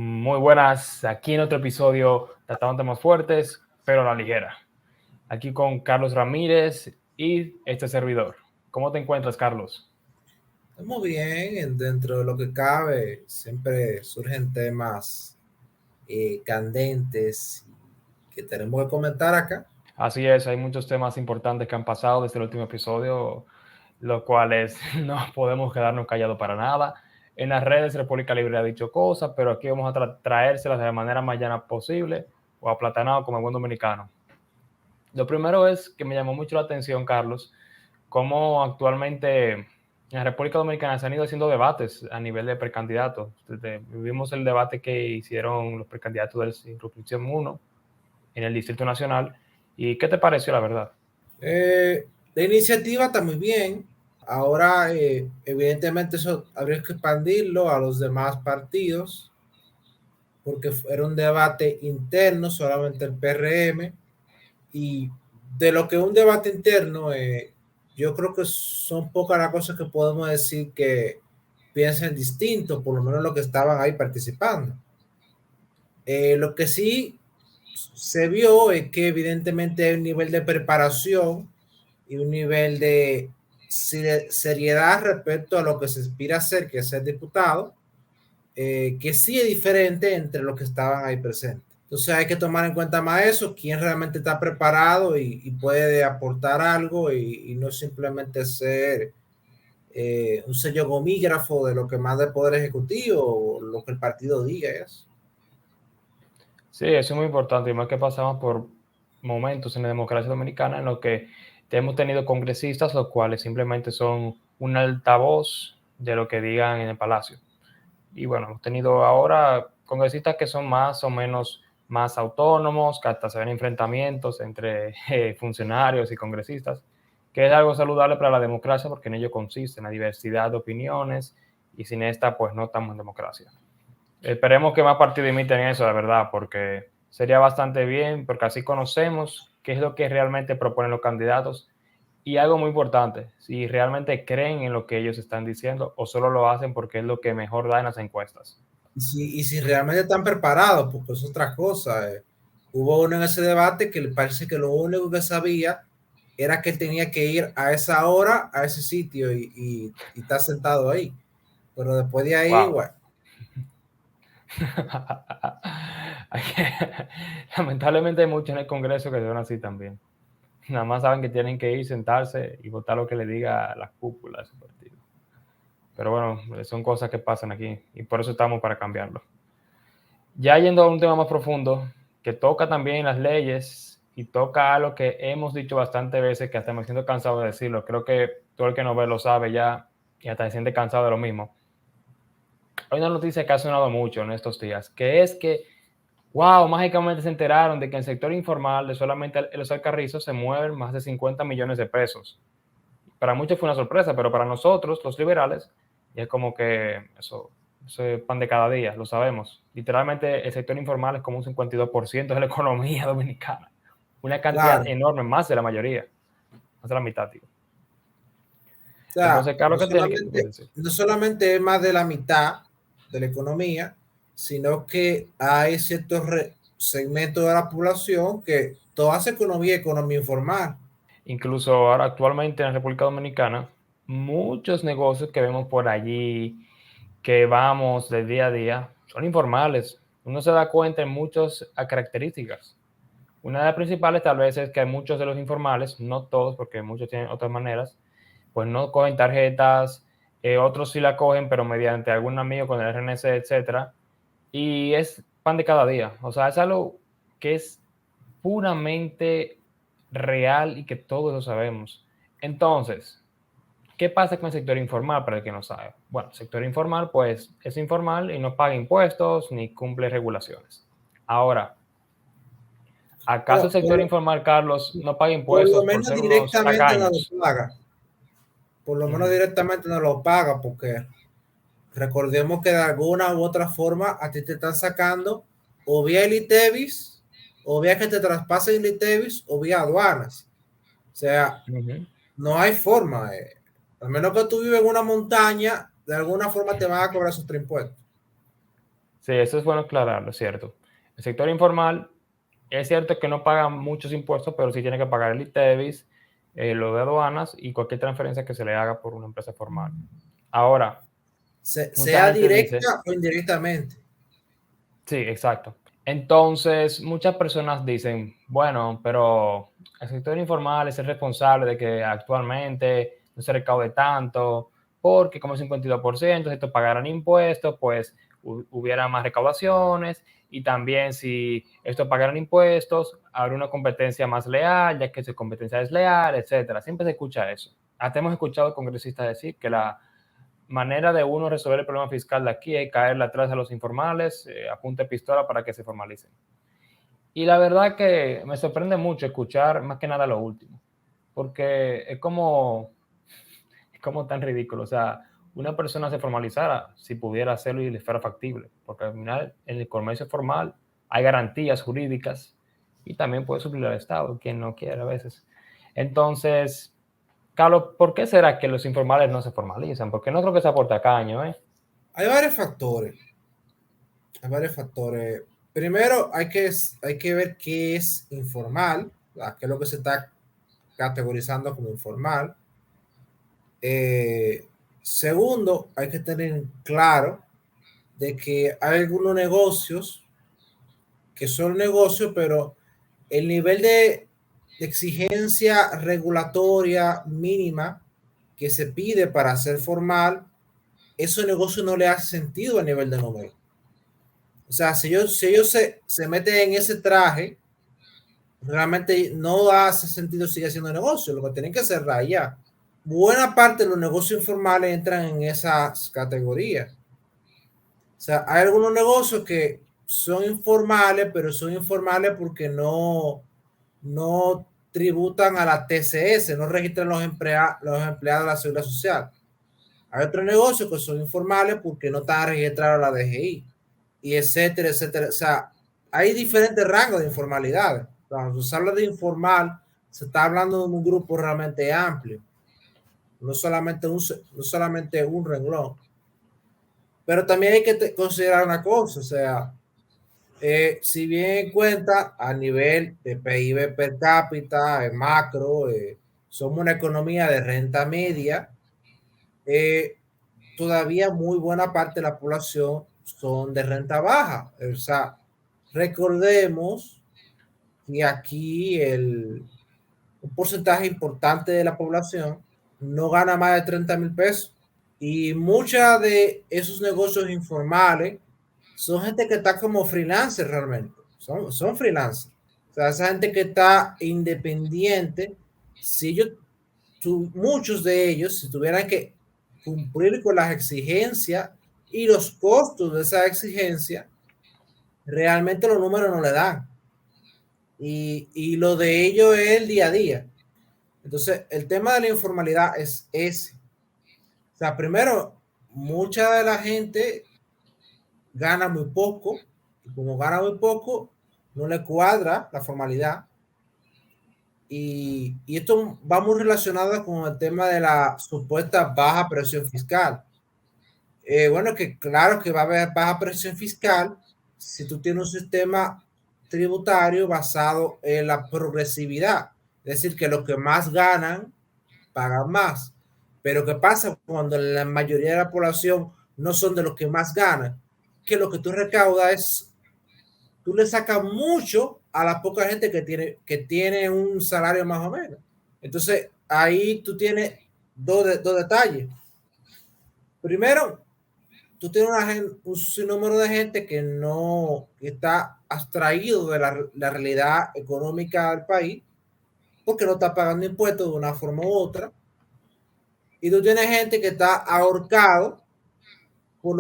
Muy buenas, aquí en otro episodio tratando temas fuertes, pero a la ligera. Aquí con Carlos Ramírez y este servidor. ¿Cómo te encuentras, Carlos? Estamos bien, dentro de lo que cabe, siempre surgen temas candentes que tenemos que comentar acá. Así es, hay muchos temas importantes que han pasado desde el último episodio, los cuales no podemos quedarnos callados para nada. En las redes República Libre ha dicho cosas, pero aquí vamos a traérselas de la manera más llana posible o aplatanado como el buen dominicano. Lo primero es que me llamó mucho la atención, Carlos, cómo actualmente en la República Dominicana se han ido haciendo debates a nivel de precandidatos. Vimos el debate que hicieron los precandidatos de la circunscripción 1 en el Distrito Nacional. ¿Y qué te pareció, la verdad? La iniciativa está muy bien. Ahora, evidentemente, eso habría que expandirlo a los demás partidos, porque era un debate interno, solamente el PRM, y de lo que es un debate interno, yo creo que son pocas las cosas que podemos decir que piensen distinto, por lo menos los que estaban ahí participando. Lo que sí se vio es que evidentemente hay un nivel de preparación y un nivel de seriedad respecto a lo que se aspira a hacer, que es ser diputado, que sí es diferente entre los que estaban ahí presentes. Entonces hay que tomar en cuenta más eso, quién realmente está preparado y puede aportar algo y no simplemente ser un sello gomígrafo de lo que más del Poder Ejecutivo o lo que el partido diga es. Sí, eso es muy importante, y más que pasamos por momentos en la democracia dominicana en los que hemos tenido congresistas los cuales simplemente son un altavoz de lo que digan en el Palacio. Y bueno, hemos tenido ahora congresistas que son más o menos más autónomos, que hasta se ven enfrentamientos entre funcionarios y congresistas, que es algo saludable para la democracia porque en ello consiste en la diversidad de opiniones y sin esta pues no estamos en democracia. Esperemos que más partidos imiten eso, la verdad, porque sería bastante bien, porque así conocemos qué es lo que realmente proponen los candidatos y algo muy importante, si realmente creen en lo que ellos están diciendo o solo lo hacen porque es lo que mejor da en las encuestas. Y si realmente están preparados, porque es otra cosa. Hubo uno en ese debate que le parece que lo único que sabía era que él tenía que ir a esa hora, a ese sitio y estar sentado ahí. Pero después de ahí, Wow. bueno. Lamentablemente hay muchos en el Congreso que son así también. Nada más saben que tienen que ir, sentarse y votar lo que le diga la cúpula de su partido. Pero bueno, son cosas que pasan aquí y por eso estamos para cambiarlo. Ya yendo a un tema más profundo, que toca también las leyes y toca algo que hemos dicho bastantes veces, que hasta me siento cansado de decirlo. Creo que todo el que nos ve lo sabe ya y hasta se siente cansado de lo mismo. Hay una noticia que ha sonado mucho en estos días, que es que, wow, mágicamente se enteraron de que en el sector informal de solamente los alcarrizos se mueven más de 50 millones de pesos. Para muchos fue una sorpresa, pero para nosotros, los liberales, ya es como que eso es pan de cada día, lo sabemos. Literalmente el sector informal es como un 52% de la economía dominicana. Una cantidad Claro. enorme, más de la mayoría, más de la mitad, digo. O sea, Entonces, Carlos, ¿qué tiene que decir? no solamente es más de la mitad de la economía, sino que hay ciertos segmentos de la población que toda esa economía informal. Incluso ahora actualmente en la República Dominicana, muchos negocios que vemos por allí, que vamos de día a día, son informales. Uno se da cuenta en muchas características. Una de las principales tal vez es que muchos de los informales, no todos, porque muchos tienen otras maneras, pues no cogen tarjetas, otros sí la cogen, pero mediante algún amigo con el RNC, etcétera. Y es pan de cada día. O sea, es algo que es puramente real y que todos lo sabemos. Entonces, ¿qué pasa con el sector informal para el que no sabe? Bueno, el sector informal pues es informal y no paga impuestos ni cumple regulaciones. Ahora, ¿acaso el Bueno, sector informal, Carlos, no paga por lo impuestos por menos ser unos directamente no tacaños? lo paga. Por lo menos Uh-huh. directamente no lo paga, porque recordemos que de alguna u otra forma a ti te están sacando o vía el ITEVIS, o vía que te traspasen el ITEVIS, o vía aduanas. O sea, Uh-huh. no hay forma. Al menos que tú vives en una montaña, de alguna forma te van a cobrar esos impuestos. Sí, eso es bueno aclararlo, es cierto. El sector informal es cierto que no paga muchos impuestos, pero sí tiene que pagar el ITEVIS, lo de aduanas y cualquier transferencia que se le haga por una empresa formal. Ahora, mucha Sea gente dice, directa o indirectamente. sí, exacto. Entonces, muchas personas dicen, bueno, pero el sector informal es el responsable de que actualmente no se recaude tanto, porque como el 52%, si esto pagaran impuestos, pues hubiera más recaudaciones y también si esto pagaran impuestos, habrá una competencia más leal, ya que su competencia es leal, etcétera. Siempre se escucha eso. Hasta hemos escuchado congresistas decir que la manera de uno resolver el problema fiscal de aquí es caerle atrás a los informales, a punta de pistola para que se formalicen. Y la verdad que me sorprende mucho escuchar más que nada lo último, porque es como tan ridículo. O sea, una persona se formalizara si pudiera hacerlo y le fuera factible, porque al final en el comercio formal hay garantías jurídicas y también puede suplir al Estado, quien no quiere a veces. Entonces, Carlos, ¿por qué será que los informales no se formalizan? Porque no creo que sea por tacaño, ¿eh? Hay varios factores. Hay varios factores. Primero, hay que ver qué es informal, qué es lo que se está categorizando como informal. Eh, Segundo, hay que tener claro de que hay algunos negocios que son negocios, pero el nivel de exigencia regulatoria mínima que se pide para ser formal, ese negocio no le hace sentido a nivel de número. O sea, si ellos se meten en ese traje, realmente no hace sentido seguir haciendo negocio, lo que tienen que hacer ya. Buena parte de los negocios informales entran en esas categorías. O sea, hay algunos negocios que son informales, pero son informales porque no tributan a la TCS, no registran los empleados de la Seguridad Social. Hay otros negocios que son informales porque no están registrados a la DGI, y etcétera, etcétera. O sea, hay diferentes rangos de informalidad. Cuando se habla de informal, se está hablando de un grupo realmente amplio, no solamente un renglón. Pero también hay que considerar una cosa, o sea, si bien en cuenta a nivel de PIB per cápita, macro, somos una economía de renta media, eh, todavía muy buena parte de la población son de renta baja. O sea, recordemos que aquí un porcentaje importante de la población no gana más de 30,000 pesos. Y muchos de esos negocios informales son gente que está como freelancer realmente. Son freelancers. O sea, esa gente que está independiente, si ellos, muchos de ellos, si tuvieran que cumplir con las exigencias y los costos de esa exigencia, realmente los números no le dan. Y lo de ellos es el día a día. Entonces, el tema de la informalidad es ese. O sea, primero, mucha de la gente gana muy poco, y como gana muy poco, no le cuadra la formalidad. Y esto va muy relacionado con el tema de la supuesta baja presión fiscal. Bueno, que claro que va a haber baja presión fiscal si tú tienes un sistema tributario basado en la progresividad. Es decir, que los que más ganan pagan más. Pero ¿qué pasa cuando la mayoría de la población no son de los que más ganan? Que lo que tú recaudas es, tú le sacas mucho a la poca gente que tiene un salario más o menos. Entonces, ahí tú tienes dos detalles. Primero, tú tienes un sinnúmero de gente que no que está abstraído de la realidad económica del país porque no está pagando impuestos de una forma u otra. Y tú tienes gente que está ahorcado por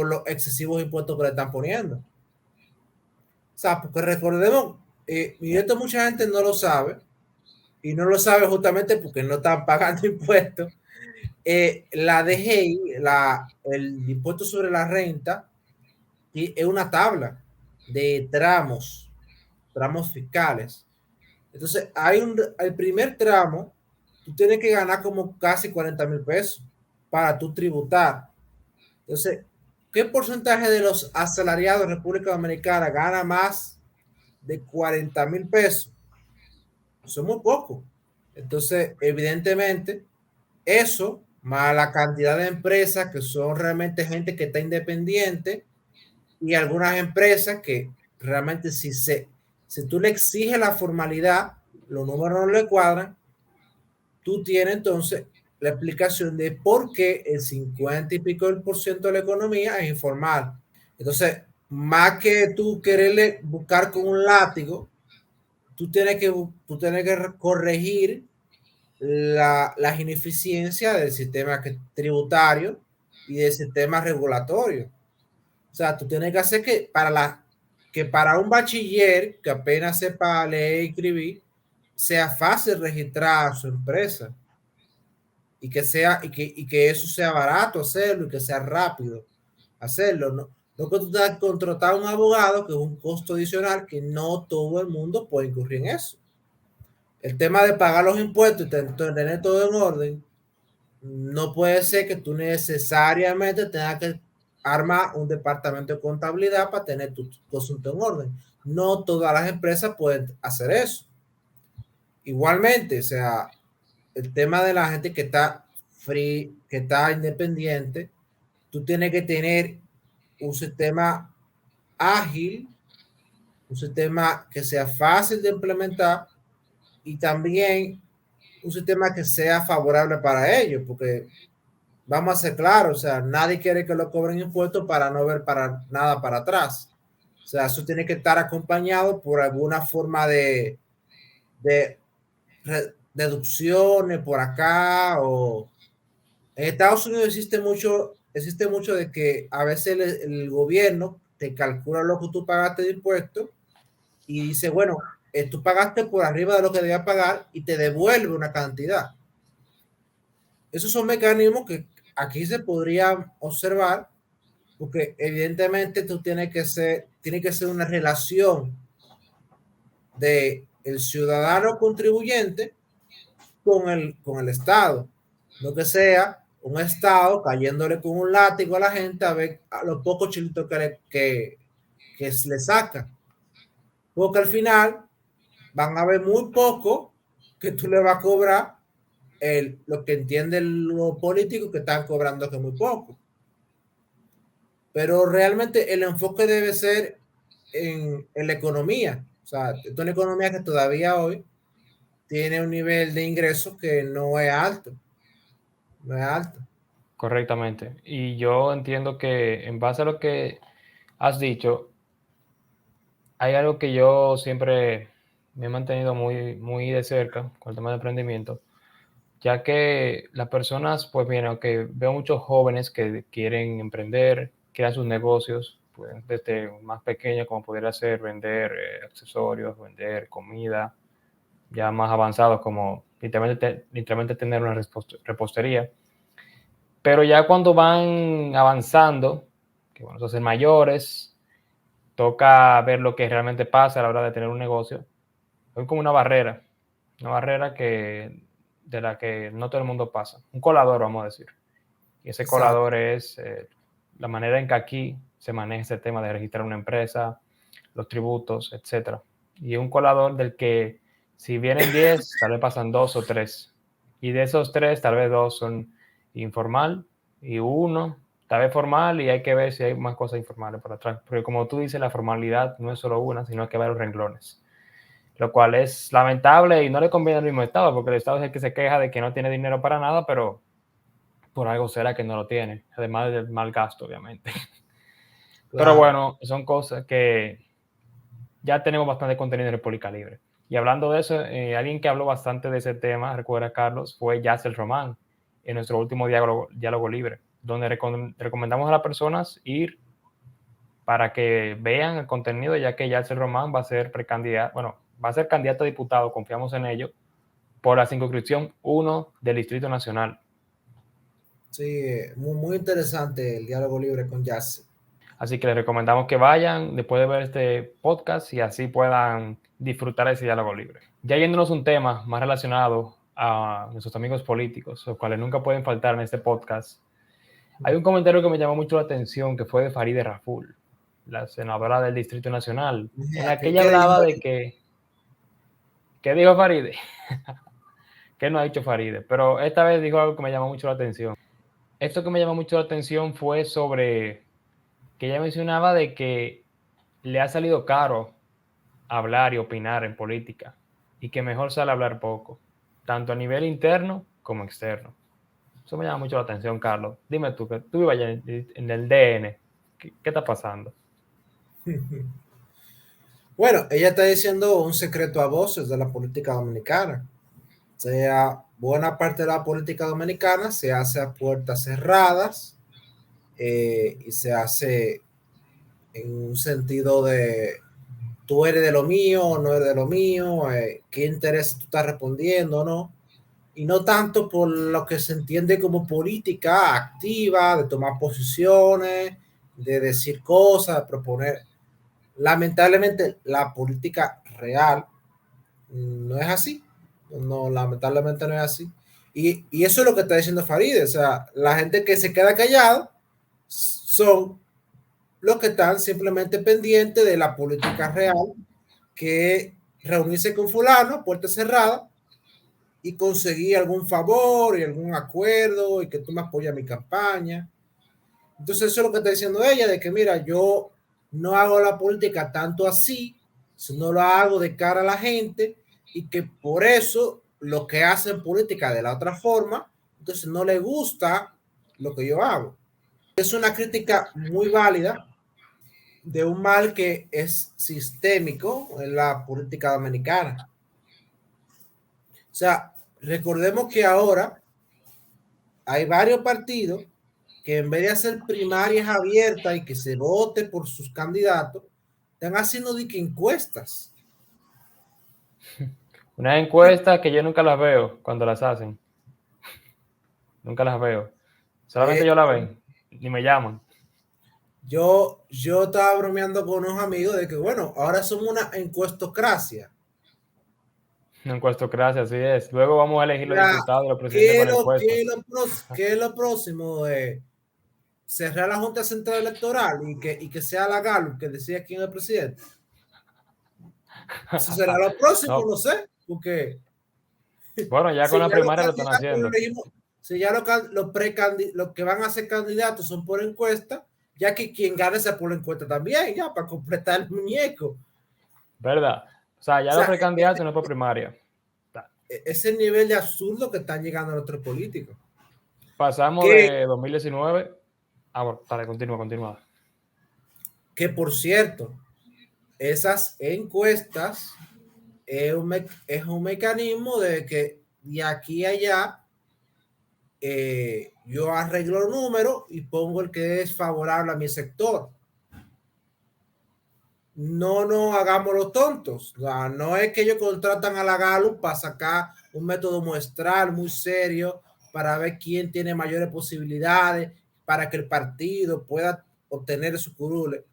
los excesivos impuestos que le están poniendo. O sea, porque recordemos, y esto mucha gente no lo sabe, y no lo sabe justamente porque no están pagando impuestos. La DGI, el impuesto sobre la renta, es una tabla de tramos fiscales. Entonces, el primer tramo, tú tienes que ganar como casi 40,000 pesos para tú tributar. Entonces, ¿qué porcentaje de los asalariados de República Dominicana gana más de 40,000 pesos? Son muy pocos. Entonces, evidentemente, eso, más la cantidad de empresas que son realmente gente que está independiente y algunas empresas que realmente si tú le exiges la formalidad, los números no le cuadran, tú tienes entonces la explicación de por qué el 50 y pico del por ciento de la economía es informal. Entonces, más que tú quererle buscar con un látigo, tú tienes que corregir las ineficiencias del sistema tributario y del sistema regulatorio. O sea, tú tienes que hacer que para un bachiller que apenas sepa leer y escribir, sea fácil registrar su empresa y que eso sea barato hacerlo y que sea rápido hacerlo. No que tú tengas que contratar a un abogado, que es un costo adicional que no todo el mundo puede incurrir en eso. El tema de pagar los impuestos y tener todo en orden, no puede ser que tú necesariamente tengas que armar un departamento de contabilidad para tener tu asunto en orden. No todas las empresas pueden hacer eso. Igualmente, o sea, el tema de la gente que está free, que está independiente, tú tienes que tener un sistema ágil, un sistema que sea fácil de implementar y también un sistema que sea favorable para ellos, porque vamos a ser claros, o sea, nadie quiere que lo cobren impuestos para no ver para nada para atrás. O sea, eso tiene que estar acompañado por alguna forma de deducciones por acá o en Estados Unidos existe mucho de que a veces el gobierno te calcula lo que tú pagaste de impuestos y dice, bueno, tú pagaste por arriba de lo que debías pagar y te devuelve una cantidad. Esos son mecanismos que aquí se podrían observar porque evidentemente tú tiene que ser una relación de el ciudadano contribuyente con el Estado, no que sea un Estado cayéndole con un látigo a la gente a ver a los pocos chilitos que le saca, porque al final van a ver muy poco que tú le vas a cobrar lo que entienden los políticos que están cobrando que muy poco. Pero realmente el enfoque debe ser en la economía. O sea, es una economía que todavía hoy tiene un nivel de ingresos que no es alto. No es alto. Correctamente. Y yo entiendo que en base a lo que has dicho, hay algo que yo siempre me he mantenido muy, muy de cerca con el tema de emprendimiento, ya que las personas, pues bien, aunque veo muchos jóvenes que quieren emprender, crean sus negocios, pues, desde más pequeño, como podría ser vender accesorios, vender comida, ya más avanzados como literalmente tener una repostería. Pero ya cuando van avanzando, que bueno, se hacen mayores, toca ver lo que realmente pasa a la hora de tener un negocio. Es como una barrera de la que no todo el mundo pasa. Un colador, vamos a decir. Y ese Exacto. colador es la manera en que aquí se maneja ese tema de registrar una empresa, los tributos, etcétera. Y un colador del que si vienen 10, tal vez pasan 2 o 3. Y de esos 3, tal vez 2 son informal y uno tal vez formal y hay que ver si hay más cosas informales por atrás. Porque como tú dices, la formalidad no es solo una, sino que hay varios renglones. Lo cual es lamentable y no le conviene al mismo Estado, porque el Estado es el que se queja de que no tiene dinero para nada, pero por algo será que no lo tiene, además del mal gasto, obviamente. Pero Claro. bueno, son cosas que ya tenemos bastante contenido en República Libre. Y hablando de eso, alguien que habló bastante de ese tema, recuerda Carlos, fue Yacel Román en nuestro último diálogo libre, donde recomendamos a las personas ir para que vean el contenido, ya que Yacel Román va a ser precandidato, bueno, va a ser candidato a diputado, confiamos en ello, por la circunscripción 1 del Distrito Nacional. Sí, muy, muy interesante el diálogo libre con Jazz. Así que les recomendamos que vayan después de ver este podcast y así puedan disfrutar ese diálogo libre. Ya yéndonos a un tema más relacionado a nuestros amigos políticos, los cuales nunca pueden faltar en este podcast, Hay un comentario que me llamó mucho la atención, que fue de Farideh Raful, la senadora del Distrito Nacional, en la que ella ¿Qué dijo? hablaba de que, ¿qué dijo Farideh? ¿Qué no ha dicho Farideh? Pero esta vez dijo algo que me llamó mucho la atención. Esto que me llamó mucho la atención fue sobre que ella mencionaba de que le ha salido caro hablar y opinar en política y que mejor sale hablar poco, tanto a nivel interno como externo. Eso me llama mucho la atención, Carlos. Dime tú, que tú ibas allá en el DN. ¿Qué está pasando? Bueno, ella está diciendo un secreto a voces de la política dominicana. O sea, buena parte de la política dominicana se hace a puertas cerradas y se hace en un sentido de tú eres de lo mío o no eres de lo mío, qué interés tú estás respondiendo o no, y no tanto por lo que se entiende como política activa, de tomar posiciones, de decir cosas, de proponer. Lamentablemente, la política real no es así. No, lamentablemente no es así. Y eso es lo que está diciendo Farideh. O sea, la gente que se queda callada son los que están simplemente pendientes de la política real, que reunirse con fulano, puerta cerrada, y conseguir algún favor y algún acuerdo y que tú me apoyas mi campaña. Entonces eso es lo que está diciendo ella, de que mira, yo no hago la política tanto así, sino lo hago de cara a la gente y que por eso lo que hacen política de la otra forma, entonces no le gusta lo que yo hago. Es una crítica muy válida de un mal que es sistémico en la política dominicana. O sea, recordemos que ahora hay varios partidos que en vez de hacer primarias abiertas y que se vote por sus candidatos, están haciendo de que encuestas. Una encuesta que yo nunca las veo cuando las hacen. Nunca las veo. Solamente Eh, yo la ven, ni me llaman. yo estaba bromeando con unos amigos de que, bueno, ahora somos una encuestocracia. Una encuestocracia, así es. Luego vamos a elegir los Ya, diputados y los presidentes con encuestas. qué es lo próximo de cerrar la Junta Central Electoral y que sea la Gallup que decida quién es el presidente? Eso será lo próximo, No, no sé, porque bueno, ya con si la ya los primaria lo están candidatos lo haciendo. elegimos, si ya los que van a ser candidatos son por encuesta, ya que quien gane sea por encuesta también, ya para completar el muñeco. ¿Verdad? O sea, O ya los sea, precandidatos no es por primaria. ese nivel de absurdo que están llegando a nuestros políticos. Pasamos Que, de 2019. Ah, bueno, dale, continúa. que por cierto, esas encuestas es un mecanismo de que de aquí a allá yo arreglo el número y pongo el que es favorable a mi sector. No hagamos los tontos. O sea, no es que ellos contratan a la Gallup para sacar un método muestral muy serio para ver quién tiene mayores posibilidades para que el partido pueda obtener su curule.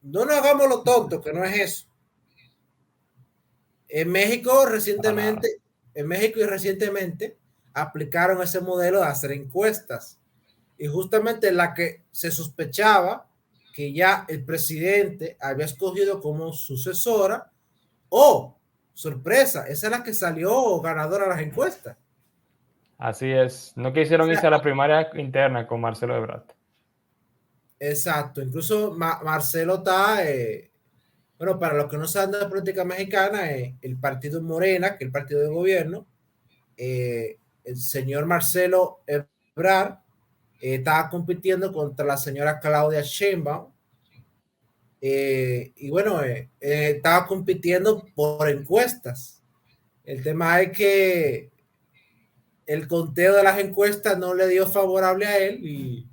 No nos hagamos los tontos, que no es eso. En México Para nada. recientemente, en México y recientemente aplicaron ese modelo de hacer encuestas y justamente la que se sospechaba que ya el presidente había escogido como sucesora. Oh, sorpresa, esa es la que salió ganadora de las encuestas. Así es. No O quisieron sea, irse a la primaria interna con Marcelo Ebrard. exacto, incluso Marcelo está, bueno, para los que no saben de la política mexicana, el partido Morena, que es el partido de gobierno, el señor Marcelo Ebrard estaba compitiendo contra la señora Claudia Sheinbaum, y bueno, estaba compitiendo por encuestas. El tema es que el conteo de las encuestas no le dio favorable a él,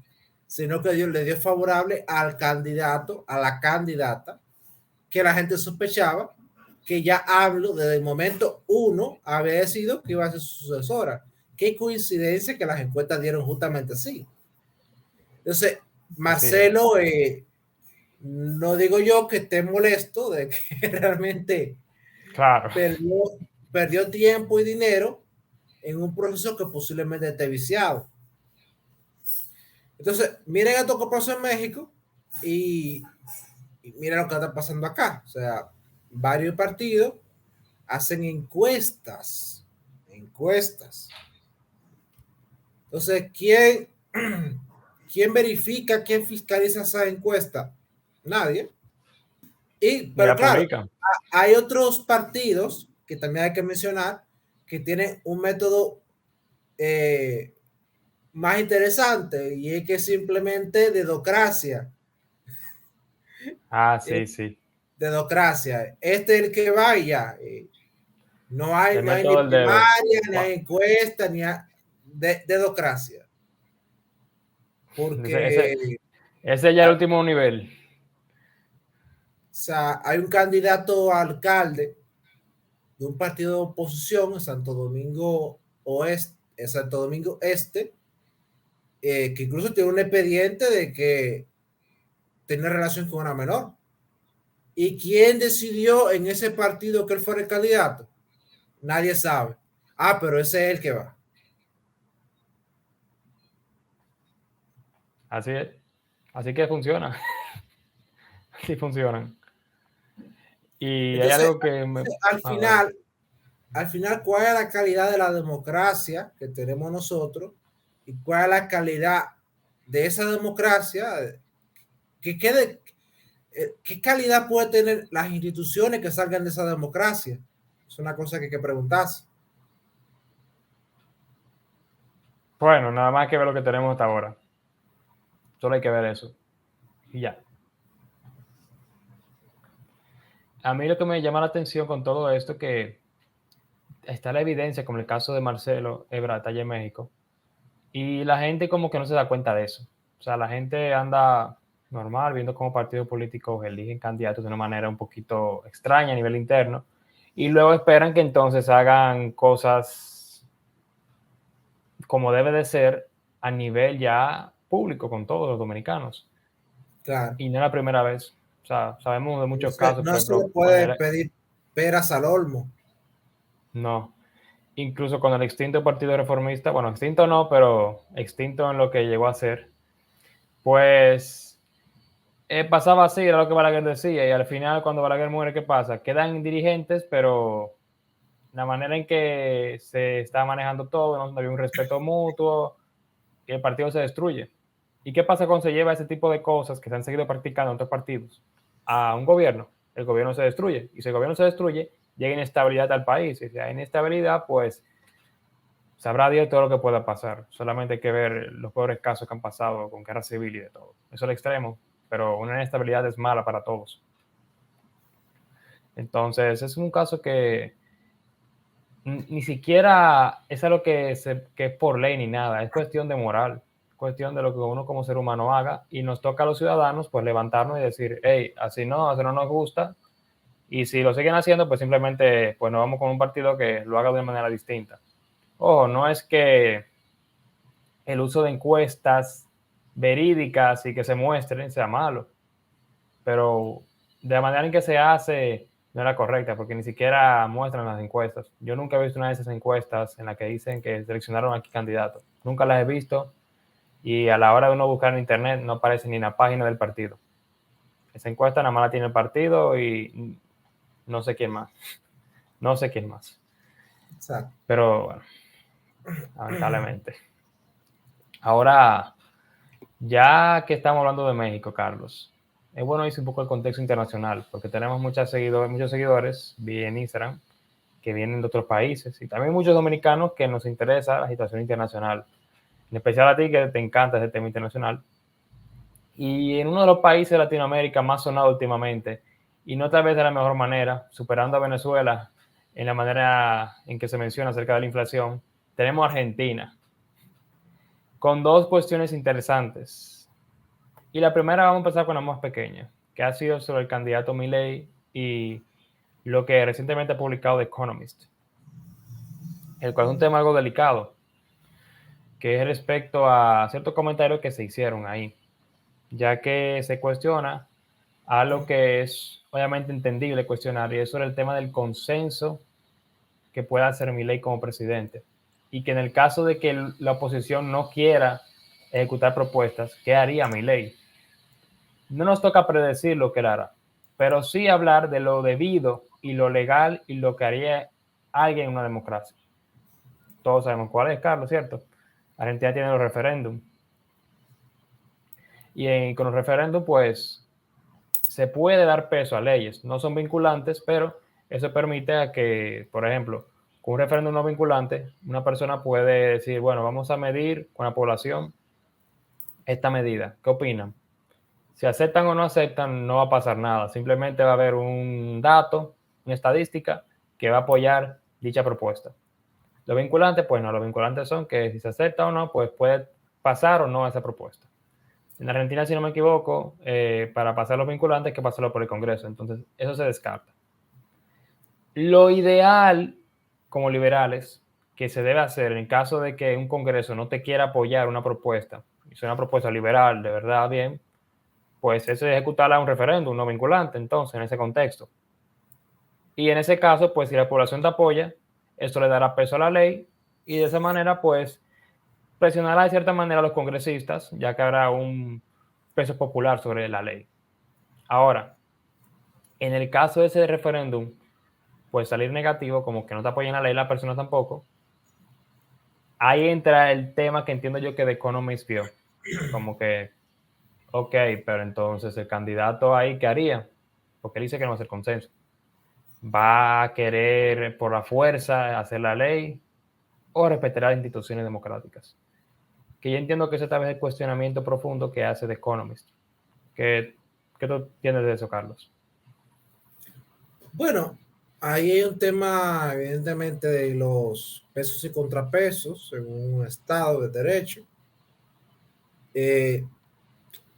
sino que le dio favorable al candidato, a la candidata, que la gente sospechaba que ya hablo desde el momento uno había decidido que iba a ser su sucesora. Qué coincidencia que las encuestas dieron justamente así. Entonces, Así es. Marcelo, no digo yo que esté molesto de que realmente Claro. perdió, perdió tiempo y dinero en un proceso que posiblemente esté viciado. Entonces, miren esto que pasó en México y, y miren lo que está pasando acá. O sea, varios partidos hacen encuestas. Encuestas. Entonces, ¿quién verifica, quién fiscaliza esa encuesta? Nadie. Y Pero la claro, publican. hay otros partidos que también hay que mencionar que tienen un método eh, más interesante y es que simplemente dedocracia. Ah, sí, sí. Dedocracia. Este es el que vaya. No hay, El no hay ni método del dedo. primaria, ni hay encuesta, ni hay dedocracia. Ese, ese, Porque ese ya es el último nivel. o sea, hay un candidato a alcalde de un partido de oposición en Santo Domingo Oeste, en Santo Domingo Este, que incluso tiene un expediente de que tiene relación con una menor. ¿Y quién decidió en ese partido que él fuera el candidato? Nadie sabe. Ah, pero ese es el que va. Así es. Así que funciona. Así funcionan. Y hay Entonces, algo que me... al A ver. final, al final, ¿cuál es la calidad de la democracia que tenemos nosotros? ¿Y cuál es la calidad de esa democracia? ¿Qué, qué calidad puede tener las instituciones que salgan de esa democracia? Es una cosa que hay que preguntarse. Bueno, nada más que ver lo que tenemos hasta ahora. Solo hay que ver eso. Y ya. A mí lo que me llama la atención con todo esto es que está la evidencia, como el caso de Marcelo Ebrard allá en México, y la gente como que no se da cuenta de eso. O sea, la gente anda normal viendo cómo partidos políticos eligen candidatos de una manera un poquito extraña a nivel interno, y luego esperan que entonces hagan cosas como debe de ser a nivel ya público con todos los dominicanos. Claro. Y no es la primera vez. O sea, sabemos de muchos casos, No por se le ejemplo, puede pedir peras al olmo. no, incluso con el extinto Partido Reformista, bueno, extinto no, pero extinto en lo que llegó a ser, pues pasaba así, era lo que Balaguer decía, y al final cuando Balaguer muere, ¿qué pasa? Quedan dirigentes, pero la manera en que se está manejando todo, no había un respeto mutuo, y el partido se destruye. ¿Y qué pasa cuando se lleva ese tipo de cosas que se han seguido practicando en otros partidos a un gobierno? El gobierno se destruye, y si el gobierno se destruye, llega inestabilidad al país, y si hay inestabilidad, pues sabrá Dios todo lo que pueda pasar. Solamente hay que ver los peores casos que han pasado con guerra civil y de todo. Eso es el extremo, pero una inestabilidad es mala para todos. Entonces, es un caso que ni siquiera es algo que es por ley ni nada, es cuestión de moral, cuestión de lo que uno como ser humano haga y nos toca a los ciudadanos pues levantarnos y decir, hey, así no nos gusta y si lo siguen haciendo pues simplemente pues nos vamos con un partido que lo haga de manera distinta. Ojo, no es que el uso de encuestas verídicas y que se muestren sea malo, pero de la manera en que se hace no era correcta, porque ni siquiera muestran las encuestas. Yo nunca he visto una de esas encuestas en la que dicen que seleccionaron aquí candidatos. Nunca las he visto y a la hora de uno buscar en internet no aparece ni en la página del partido. Esa encuesta nada más la tiene el partido y no sé quién más. No sé quién más. Exacto. Pero bueno, lamentablemente. Ahora, ya que estamos hablando de México, Carlos, es bueno irse un poco el contexto internacional, porque tenemos muchos seguidores en Instagram que vienen de otros países y también muchos dominicanos que nos interesa la situación internacional, en especial a ti que te encanta ese tema internacional. Y en uno de los países de Latinoamérica más sonado últimamente, y no tal vez de la mejor manera, superando a Venezuela en la manera en que se menciona acerca de la inflación, tenemos Argentina, con dos cuestiones interesantes. Y la primera vamos a empezar con la más pequeña, que ha sido sobre el candidato Milei y lo que recientemente ha publicado The Economist, el cual es un tema algo delicado, que es respecto a ciertos comentarios que se hicieron ahí, ya que se cuestiona algo que es obviamente entendible cuestionar, y es sobre el tema del consenso que pueda hacer Milei como presidente. Y que en el caso de que la oposición no quiera ejecutar propuestas, ¿qué haría Milei? No nos toca predecir lo que él hará, pero sí hablar de lo debido y lo legal y lo que haría alguien en una democracia. Todos sabemos cuál es, Carlos, ¿cierto? Argentina tiene los referéndums. Y con los referéndums, pues, se puede dar peso a leyes. No son vinculantes, pero eso permite a que, por ejemplo, con un referéndum no vinculante, una persona puede decir, bueno, vamos a medir con la población esta medida. ¿Qué opinan? Si aceptan o no aceptan, no va a pasar nada. Simplemente va a haber un dato, una estadística que va a apoyar dicha propuesta. Los vinculantes, pues no, los vinculantes son que si se acepta o no, pues puede pasar o no esa propuesta. En Argentina, si no me equivoco, para pasar los vinculantes hay que pasarlo por el Congreso. Entonces, eso se descarta. Lo ideal, como liberales, que se debe hacer en caso de que un Congreso no te quiera apoyar una propuesta, y es una propuesta liberal de verdad bien, pues eso es ejecutarla un referéndum no vinculante, entonces, en ese contexto. Y en ese caso, pues si la población te apoya, esto le dará peso a la ley y de esa manera, pues, presionará de cierta manera a los congresistas, ya que habrá un peso popular sobre la ley. Ahora, en el caso de ese referéndum, pues salir negativo, como que no te apoyan la ley, la persona tampoco, ahí entra el tema que entiendo yo que The Economist vio, como que, ok, pero entonces el candidato ahí, ¿qué haría? Porque él dice que no va a ser consenso. ¿Va a querer por la fuerza hacer la ley o respetar las instituciones democráticas? Que yo entiendo que ese tal vez es el cuestionamiento profundo que hace The Economist. ¿Qué tú entiendes de eso, Carlos? Bueno, ahí hay un tema, evidentemente, de los pesos y contrapesos en un Estado de derecho. Eh,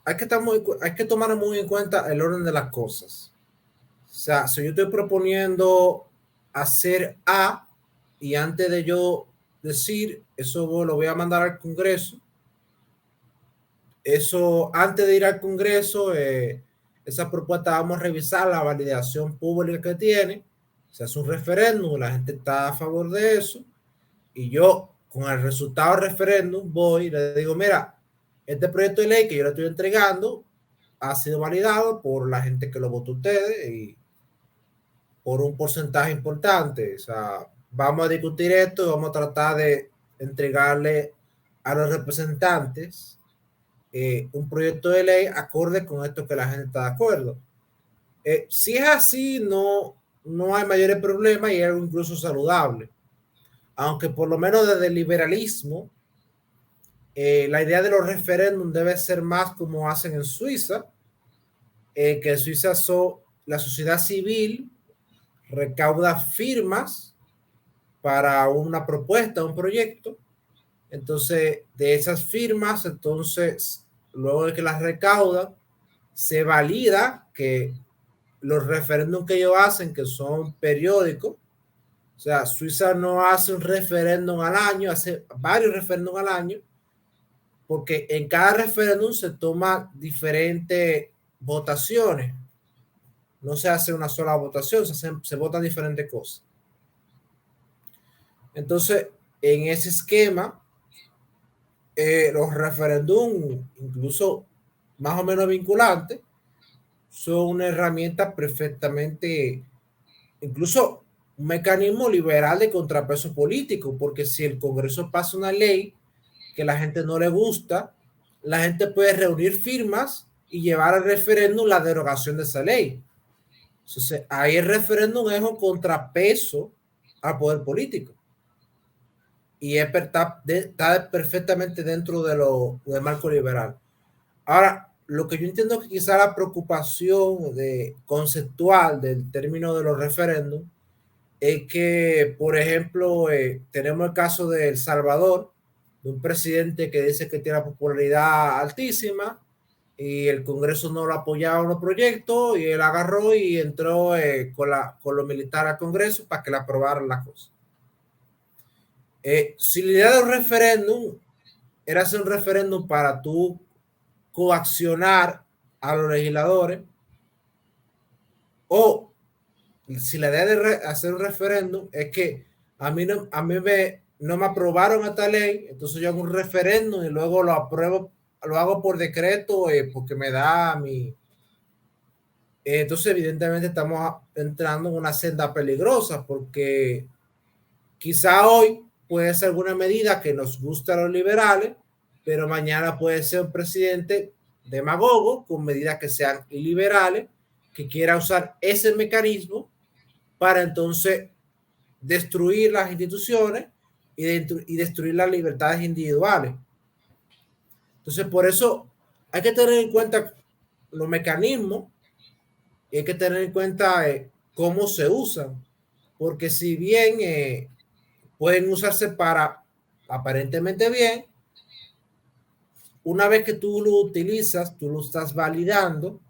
hay que tomar muy en cuenta el orden de las cosas. O sea, si yo estoy proponiendo hacer A y antes de yo decir eso lo voy a mandar al Congreso, eso antes de ir al Congreso, esa propuesta vamos a revisar la validación pública que tiene, se hace un referéndum, la gente está a favor de eso y yo con el resultado del referéndum voy y le digo, mira, este proyecto de ley que yo le estoy entregando ha sido validado por la gente que lo votó ustedes y por un porcentaje importante. O sea, vamos a discutir esto y vamos a tratar de entregarle a los representantes un proyecto de ley acorde con esto que la gente está de acuerdo. Si es así, no hay mayores problemas y es algo incluso saludable. Aunque por lo menos desde el liberalismo, la idea de los referéndums debe ser más como hacen en Suiza, que en Suiza la sociedad civil recauda firmas para una propuesta, un proyecto. Entonces, de esas firmas, entonces, luego de que las recaudan, se valida que los referéndums que ellos hacen, que son periódicos, o sea, Suiza no hace un referéndum al año, hace varios referéndums al año, porque en cada referéndum se toman diferentes votaciones. No se hace una sola votación, se votan diferentes cosas. Entonces, en ese esquema, los referéndums, incluso más o menos vinculantes, son una herramienta perfectamente, incluso un mecanismo liberal de contrapeso político, porque si el Congreso pasa una ley que a la gente no le gusta, la gente puede reunir firmas y llevar al referéndum la derogación de esa ley. Entonces, ahí el referéndum es un contrapeso al poder político. Y está perfectamente dentro de lo del marco liberal. Ahora, lo que yo entiendo que quizá la preocupación conceptual del término de los referéndums es que, por ejemplo, tenemos el caso de El Salvador, de un presidente que dice que tiene una popularidad altísima y el Congreso no lo apoyaba en los proyectos y él agarró y entró con los militares al Congreso para que le aprobaran la cosa. Si la idea de un referéndum era hacer un referéndum para tú coaccionar a los legisladores, o si la idea de hacer un referéndum es que a mí no me aprobaron esta ley, entonces yo hago un referéndum y luego lo apruebo, lo hago por decreto porque me da mi... entonces, evidentemente, estamos entrando en una senda peligrosa porque quizá hoy puede ser alguna medida que nos gusta a los liberales, pero mañana puede ser un presidente demagogo con medidas que sean iliberales, que quiera usar ese mecanismo para entonces destruir las instituciones y destruir las libertades individuales. Entonces, por eso hay que tener en cuenta los mecanismos y hay que tener en cuenta cómo se usan, porque si bien pueden usarse para aparentemente bien, una vez que tú lo utilizas, tú lo estás validando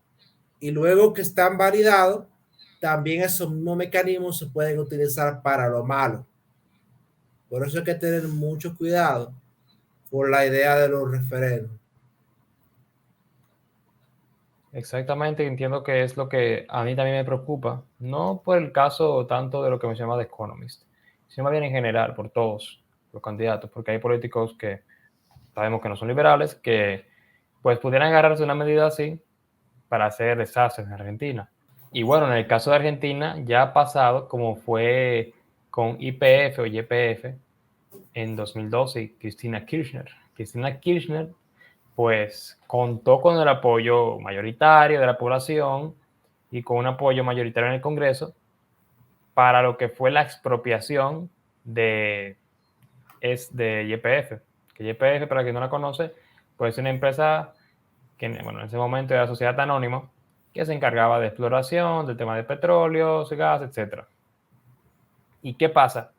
y luego que están validados, también esos mismos mecanismos se pueden utilizar para lo malo. Por eso hay que tener mucho cuidado con la idea de los referendos. Exactamente, entiendo que es lo que a mí también me preocupa, no por el caso tanto de lo que menciona The Economist, sino más bien en general por todos los candidatos, porque hay políticos que sabemos que no son liberales, que pues pudieran agarrarse una medida así para hacer desastres en Argentina. Y bueno, en el caso de Argentina ya ha pasado, como fue con YPF o YPF en 2012 y Cristina Kirchner. Cristina Kirchner pues contó con el apoyo mayoritario de la población y con un apoyo mayoritario en el Congreso para lo que fue la expropiación de YPF. Que YPF, para quien no la conoce, pues es una empresa que bueno, en ese momento era sociedad anónima que se encargaba de exploración, del tema de petróleo, gas, etc. ¿Y qué pasa?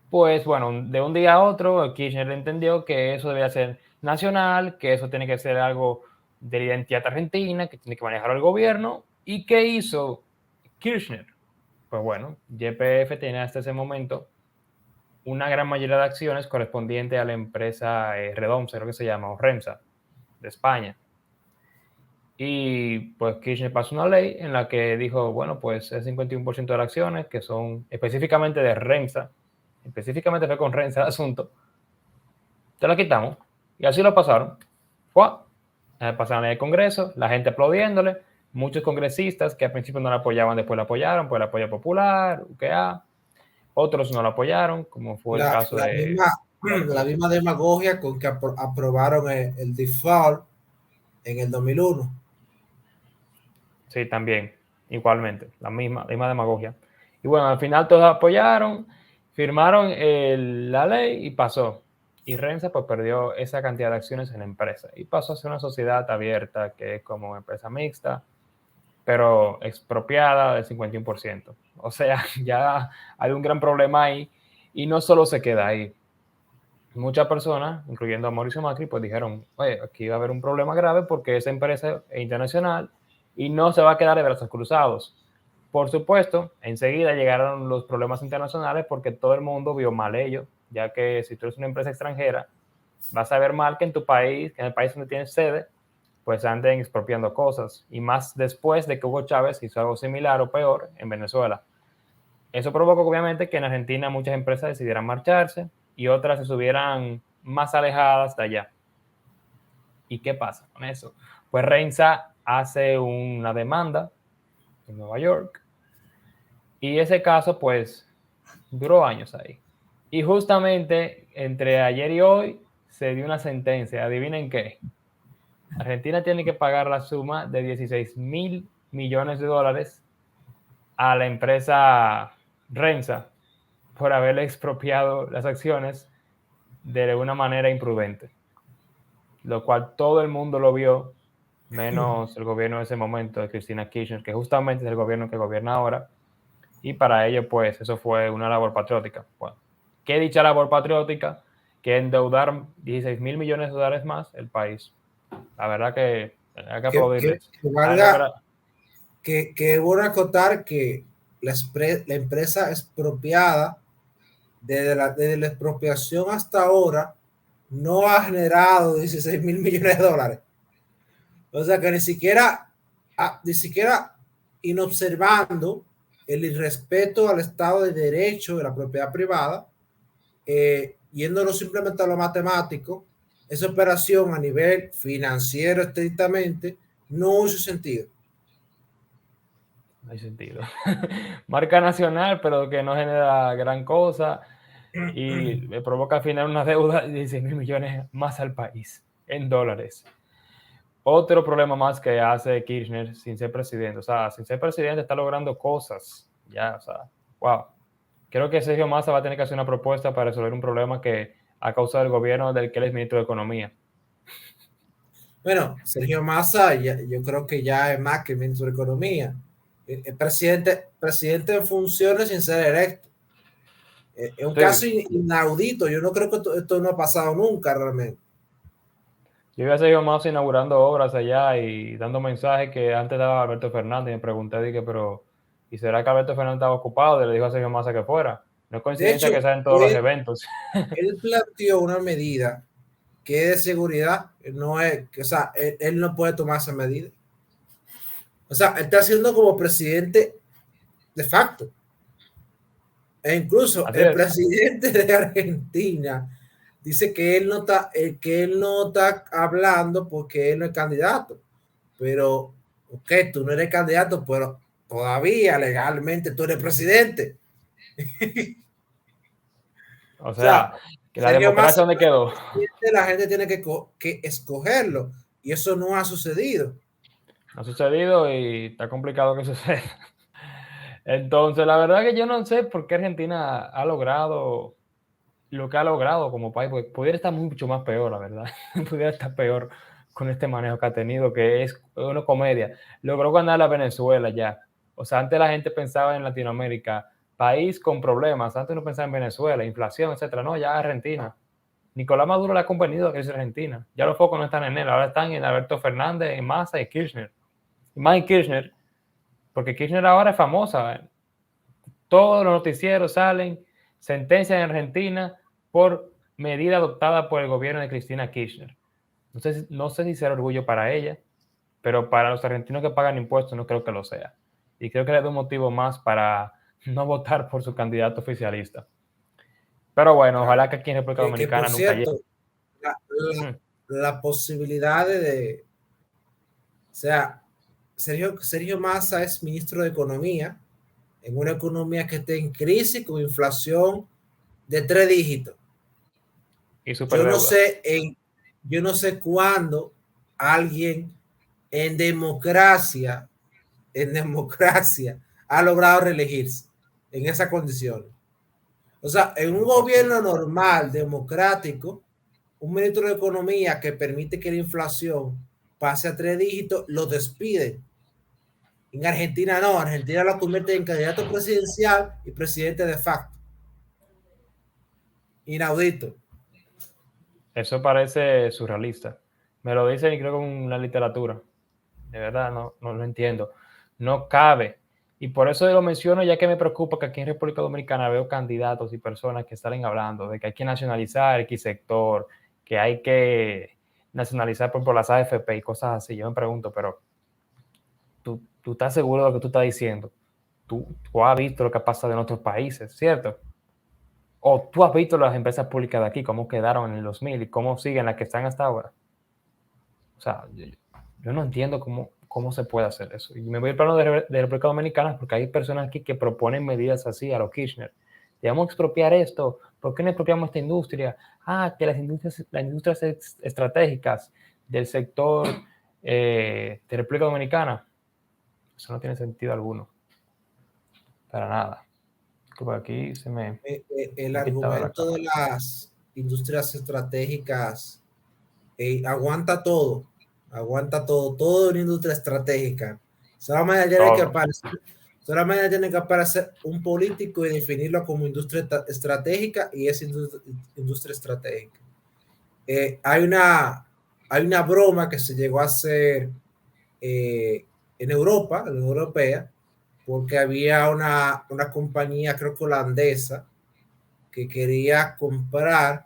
Pues bueno, de un día a otro, Kirchner entendió que eso debía ser nacional, que eso tiene que ser algo de la identidad argentina, que tiene que manejar el gobierno. ¿Y qué hizo Kirchner? Pues bueno, YPF tiene hasta ese momento una gran mayoría de acciones correspondientes a la empresa Redomsa, creo que se llama, o Remsa, de España. Y pues Kirchner pasó una ley en la que dijo, bueno, pues el 51% de las acciones, que son específicamente de Remsa, específicamente fue con Renza el asunto, te la quitamos. Y así lo pasaron. ¡Fua! Pasaron en el Congreso, la gente aplaudiéndole, muchos congresistas que al principio no la apoyaban, después la apoyaron por el apoyo popular, UKA, otros no la apoyaron, como fue el caso de... La misma demagogia con que aprobaron el default en el 2001. Sí, también, igualmente, la misma demagogia. Y bueno, al final todos apoyaron, firmaron la ley y pasó. Y Renza pues perdió esa cantidad de acciones en la empresa y pasó a ser una sociedad abierta que es como empresa mixta, pero expropiada del 51%. O sea, ya hay un gran problema ahí y no solo se queda ahí. Muchas personas, incluyendo a Mauricio Macri, pues dijeron, oye, aquí va a haber un problema grave porque esa empresa es internacional y no se va a quedar de brazos cruzados. Por supuesto, enseguida llegaron los problemas internacionales porque todo el mundo vio mal ello, ya que si tú eres una empresa extranjera, vas a ver mal que en tu país, que en el país donde tienes sede, pues anden expropiando cosas. Y más después de que Hugo Chávez hizo algo similar o peor en Venezuela. Eso provocó obviamente que en Argentina muchas empresas decidieran marcharse y otras se subieran más alejadas de allá. ¿Y qué pasa con eso? Pues Renza hace una demanda en Nueva York y ese caso pues duró años ahí. Y justamente entre ayer y hoy se dio una sentencia. ¿Adivinen qué? Argentina tiene que pagar la suma de 16.000 millones de dólares a la empresa Renza por haberle expropiado las acciones de una manera imprudente, lo cual todo el mundo lo vio, menos el gobierno de ese momento de Cristina Kirchner, que justamente es el gobierno que gobierna ahora, y para ello, pues, eso fue una labor patriótica. Bueno, ¿qué dicha labor patriótica? Que endeudar 16.000 millones de dólares más el país. La verdad que hay que aplaudirles. Que bueno acotar que la empresa expropiada, desde la expropiación hasta ahora, no ha generado 16.000 millones de dólares. O sea que ni siquiera inobservando el irrespeto al Estado de Derecho de la propiedad privada, yéndonos simplemente a lo matemático, esa operación a nivel financiero estrictamente no hizo sentido. No hay sentido. Marca nacional, pero que no genera gran cosa y le provoca al final una deuda de 16.000 millones más al país en dólares. Otro problema más que hace Kirchner sin ser presidente. O sea, sin ser presidente está logrando cosas. Ya, o sea, wow. Creo que Sergio Massa va a tener que hacer una propuesta para resolver un problema que ha causado el gobierno del que él es ministro de Economía. Bueno, Sergio Massa, yo creo que ya es más que ministro de Economía. El presidente en funciones sin ser electo. Es un caso Sí, inaudito. Yo no creo que esto no ha pasado nunca realmente. yo vi a Sergio Massa inaugurando obras allá y dando mensajes que antes daba Alberto Fernández y me pregunté, dije, pero ¿y será que Alberto Fernández estaba ocupado? Y le dijo a Sergio Massa que fuera. No es De coincidencia que hecho, sea en todos los eventos. él planteó una medida que es de seguridad, no es, o sea, él no puede tomar esa medida. O sea, él está haciendo como presidente de facto. E incluso Así el es. presidente de Argentina dice que él no está hablando porque él no es candidato. Pero, ok, tú no eres candidato, pero todavía legalmente tú eres presidente. O O sea, sea, que la Sergio Massa, democracia, ¿dónde quedó? la gente tiene que escogerlo y eso no ha sucedido. No ha sucedido y está complicado que suceda. Entonces, la verdad que yo no sé por qué Argentina ha logrado lo que ha logrado como país, porque pudiera estar mucho más peor, la verdad. Pudiera estar peor con este manejo que ha tenido, que es una comedia. Logró ganar a Venezuela ya. O sea, antes la gente pensaba en Latinoamérica, país con problemas. Antes no pensaba en Venezuela, inflación, etcétera. No, ya Argentina. Nicolás Maduro le ha convenido que es Argentina. Ya los focos no están en él, ahora están en Alberto Fernández, en Massa y Kirchner. Y más en Kirchner, porque Kirchner ahora es famosa. Todos los noticieros salen, sentencia en Argentina por medida adoptada por el gobierno de Cristina Kirchner. No sé si será orgullo para ella, pero para los argentinos que pagan impuestos no creo que lo sea. Y creo que le da un motivo más para no votar por su candidato oficialista. Pero bueno, Claro. ojalá que aquí en República Que por Dominicana nunca llegue. cierto, la, la posibilidad o sea, Sergio Massa es ministro de Economía en una economía que está en crisis con inflación de 3 dígitos. Y Yo no superdeuda. sé yo no sé cuándo alguien en democracia, ha logrado reelegirse en esas condiciones. O sea, en un Imposible. gobierno normal, democrático, un ministro de Economía que permite que la inflación pase a 3 dígitos, lo despiden. En Argentina no, Argentina lo convierte en candidato presidencial y presidente de facto. Inaudito. Eso parece surrealista. Me lo dicen y creo que en la literatura. De verdad, no lo entiendo. No cabe. Y por eso lo menciono, ya que me preocupa que aquí en República Dominicana veo candidatos y personas que salen hablando de que hay que nacionalizar X sector, que hay que nacionalizar, por ejemplo, las AFP y cosas así. Yo me pregunto, pero tú estás seguro de lo que tú estás diciendo. Tú has visto lo que pasa en otros países, ¿cierto? O tú has visto las empresas públicas de aquí, cómo quedaron en el 2000 y cómo siguen las que están hasta ahora. O sea, yo no entiendo cómo se puede hacer eso. Y me voy al plano de República Dominicana porque hay personas aquí que proponen medidas así a los Kirchner. Debemos expropiar esto. ¿Por qué no expropiamos esta industria? Que las industrias estratégicas del sector de República Dominicana. Eso no tiene sentido alguno. Para nada. Por aquí El me ha quitado la argumento de cámara. las industrias estratégicas aguanta todo, todo una industria estratégica. Solamente tiene que Todo. aparecer, solamente tiene que aparecer un político y definirlo como industria estratégica y es industria estratégica. Eh, hay, una, hay una broma que se llegó a hacer en Europa, en la Unión Europea, porque había una compañía, creo que holandesa, que quería comprar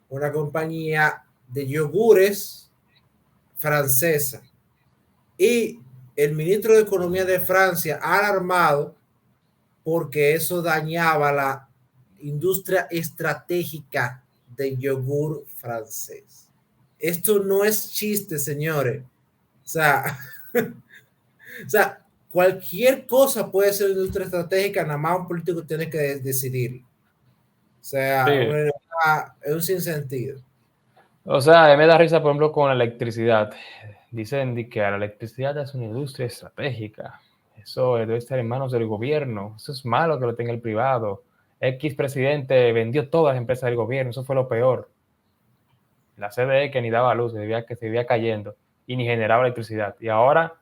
una compañía de yogures francesa. Y el ministro de Economía de Francia ha alarmado porque eso dañaba la industria estratégica de yogur francés. Esto no es chiste, señores. O sea, o sea, cualquier cosa puede ser industria estratégica, nada más un político tiene que decidir. O sea, Sí. es un sinsentido. O sea, a mí me da risa, por ejemplo, con la electricidad. Dicen que la electricidad es una industria estratégica. Eso debe estar en manos del gobierno. Eso es malo que lo tenga el privado. X presidente vendió todas las empresas del gobierno. Eso fue lo peor. La CDE que ni daba luz, que se vivía cayendo y ni generaba electricidad. Y ahora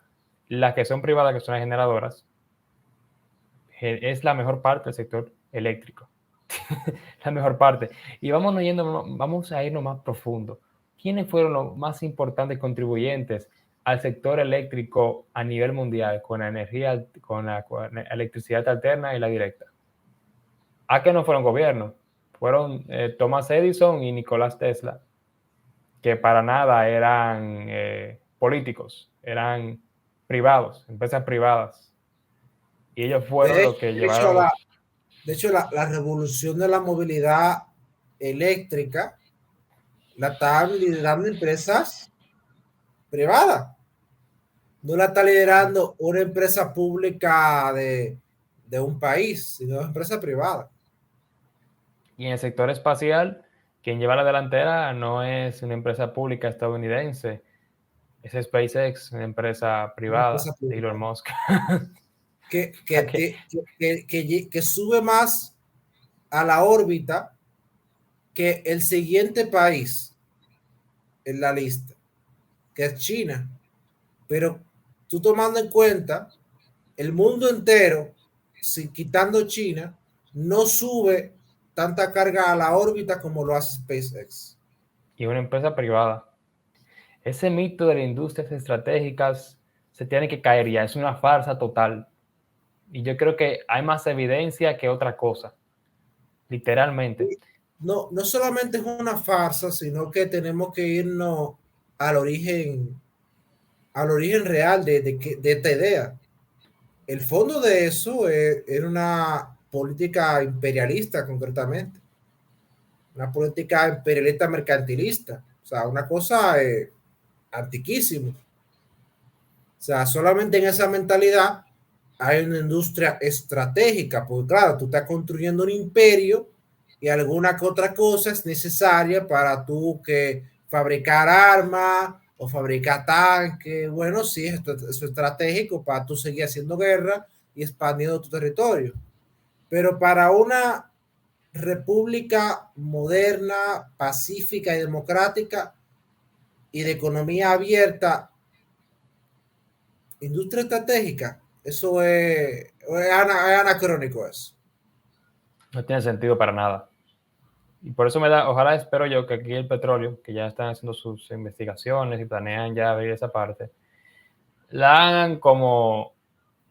las que son privadas, que son las generadoras, es la mejor parte del sector eléctrico. La mejor parte. Y vamos a irnos más profundo. ¿Quiénes fueron los más importantes contribuyentes al sector eléctrico a nivel mundial con la energía, con la electricidad alterna y la directa? ¿A qué no fueron gobiernos? Fueron Thomas Edison y Nicolás Tesla, que para nada eran políticos, eran privados, empresas privadas. Y ellos fueron los que llevaron. De hecho, la revolución de la movilidad eléctrica la están liderando empresas privadas. No la está liderando una empresa pública de un país, sino una empresa privada. Y en el sector espacial, quien lleva la delantera no es una empresa pública estadounidense, es SpaceX, una empresa Una privada empresa de Elon pública. Musk. Que, O sea que, que sube más a la órbita que el siguiente país en la lista, que es China. Pero tú tomando en cuenta, el mundo entero, si, quitando China, no sube tanta carga a la órbita como lo hace SpaceX. y una empresa privada. Ese mito de las industrias estratégicas se tiene que caer ya, es una farsa total. Y yo creo que hay más evidencia que otra cosa, literalmente. No, no solamente es una farsa, sino que tenemos que irnos al origen, al origen real de esta idea. El fondo de eso era una política imperialista, concretamente, una política imperialista mercantilista, o sea, una cosa antiquísima. O sea, solamente en esa mentalidad hay una industria estratégica, porque claro, tú estás construyendo un imperio y alguna que otra cosa es necesaria para tú que fabricar armas o fabricar tanques. Bueno, sí, eso es estratégico para tú seguir haciendo guerra y expandiendo tu territorio. Pero para una república moderna, pacífica y democrática y de economía abierta, industria estratégica, eso es anacrónico eso. No tiene sentido para nada. Y por eso ojalá espero yo que aquí el petróleo, que ya están haciendo sus investigaciones y planean ya abrir esa parte, la hagan como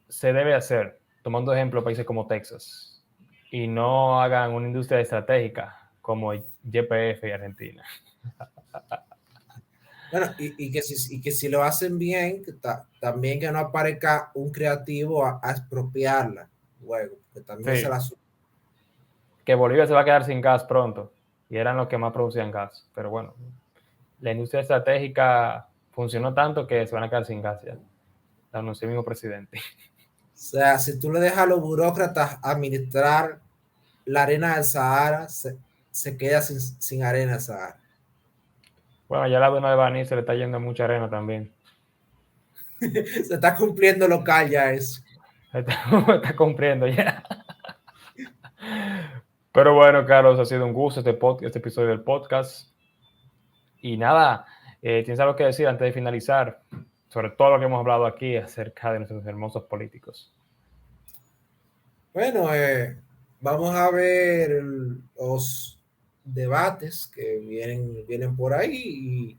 se debe hacer, tomando ejemplo países como Texas, y no hagan una industria estratégica como YPF y Argentina. Bueno, y que si lo hacen bien, también que no aparezca un creativo a expropiarla luego, que también se Sí, la que Bolivia se va a quedar sin gas pronto, y eran los que más producían gas, pero bueno, la industria estratégica funcionó tanto que se van a quedar sin gas ya, lo anunció el mismo presidente. O sea, si tú le dejas a los burócratas administrar la arena del Sahara, se queda sin arena del Sahara. Bueno, ya la duna de Baní se le está yendo mucha arena también. Se está cumpliendo local ya eso. Está cumpliendo ya. Pero bueno, Carlos, ha sido un gusto este episodio del podcast. Y nada, ¿tienes algo que decir antes de finalizar sobre todo lo que hemos hablado aquí acerca de nuestros hermosos políticos? Bueno, vamos a ver los debates que vienen por ahí y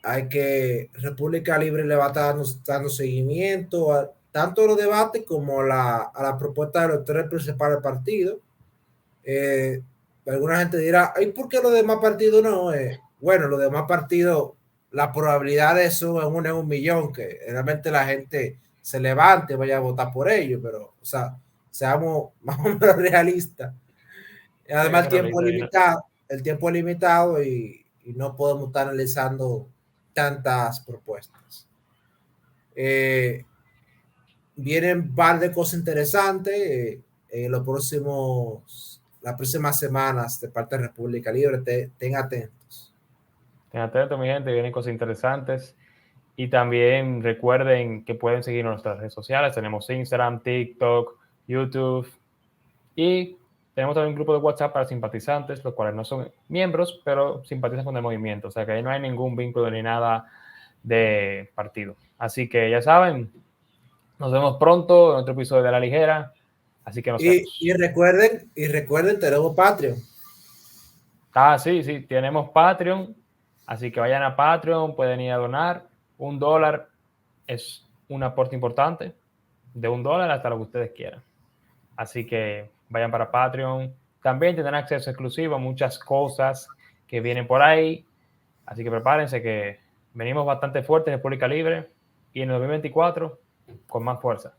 hay que República Libre le va a estar dando seguimiento a tanto los debates como a la propuesta de los tres principales partidos. Alguna gente dirá, ¿y por qué los demás partidos no? Bueno, los demás partidos, la probabilidad de eso es 1 en 1 millón, que realmente la gente se levante y vaya a votar por ellos, pero, o sea, seamos más o menos realistas. Además, Realista, el tiempo es limitado y no podemos estar analizando tantas propuestas. Vienen un par de cosas interesantes las próximas semanas de parte de República Libre. Ten atentos. Ten atentos, mi gente, vienen cosas interesantes. Y también recuerden que pueden seguir nuestras redes sociales. Tenemos Instagram, TikTok, YouTube. Y tenemos también un grupo de WhatsApp para simpatizantes, los cuales no son miembros, pero simpatizan con el movimiento. O sea que ahí no hay ningún vínculo ni nada de partido. Así que ya saben, nos vemos pronto en otro episodio de La Ligera. Así que nos vemos. Y recuerden, tenemos Patreon. Sí, tenemos Patreon. Así que vayan a Patreon, pueden ir a donar. $1 es un aporte importante. De $1 hasta lo que ustedes quieran. Así que vayan para Patreon. También tendrán acceso exclusivo a muchas cosas que vienen por ahí. Así que prepárense que venimos bastante fuertes en República Libre y en el 2024 con más fuerza.